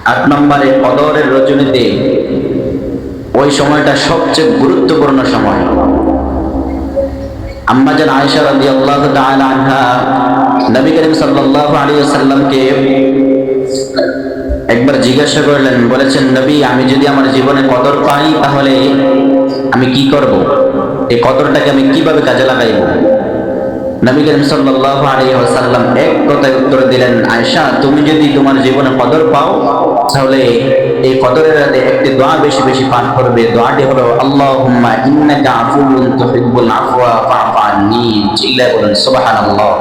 8 নম্বরে কদরের রজনীতে ওই সময়টা সবচেয়ে গুরুত্বপূর্ণ সময়। আম্মা জান আয়েশা রাদিয়াল্লাহু তাআলা আনহা নবী করিম সাল্লাল্লাহু আলাইহি ওয়াসাল্লামকে একবার জিজ্ঞাসা করলেন, বলেছেন, নবী, আমি যদি আমার জীবনে কদর পাই তাহলে আমি কি করব? এই কদরটাকে আমি কিভাবে কাজে লাগাইব? নবী করিম সাল্লাল্লাহু আলাইহি ওয়াসাল্লাম এক কথায় উত্তর দিলেন, আয়েশা, তুমি যদি তোমার জীবনে কদর পাও তাহলে এই কদরের রাতে একটি দোয়া বেশি বেশি পাঠ করবে। দোয়াটি হলো, আল্লাহুম্মা ইন্নাকা আফুউন তুহিব্বুল আফওয়া ফা'ফু আন্নী। চিল্লায়ে বলেন সুবহানাল্লাহ।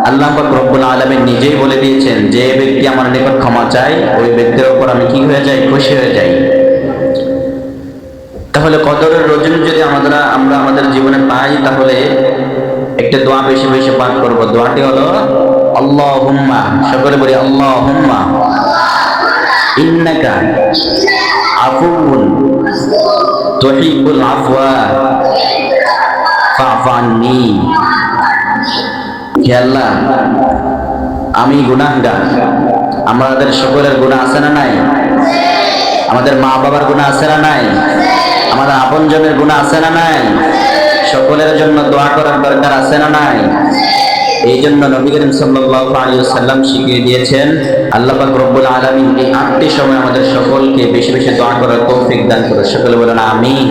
আল্লাহ পাক রব্বুল আলামিন নিজেই বলে দিয়েছেন, যে ব্যক্তি আমার নিকট ক্ষমা চায় ওই ব্যক্তির উপর আমি কি হয়ে যাই? খুশি হয়ে যাই। তাহলে কদরের রজনী যদি আমরা আমাদের জীবনে পাই তাহলে একটা দোয়া বেশি বেশি পাঠ করব। দোয়াটি হলো, আল্লাহুম্মা, সকলে বলি আল্লাহুম্মা ইন্নাকা আফুউন তুহিব্বুল আফওয়া ফা'ফু আন্নী। হে আল্লাহ, আমি গুনাহগার, আমাদের সকলের গুনাহ আছে না নাই? আমাদের মা বাবার গুনাহ আছে না নাই? আমাদের আপনজনের গুনাহ আছে না নাই? সকলের জন্য দোয়া করার দরকার আছে না নাই? এই জন্য নবী করিম সাল্লাল্লাহু আলাইহি ওয়াসাল্লাম শিখিয়ে দিয়েছেন, আল্লাহ পাক রব্বুল আলামিন এই 8টি সময় আমাদের সকলকে বেশি বেশি দোয়া করার তৌফিক দান করুন। সকলে বলেন আমিন।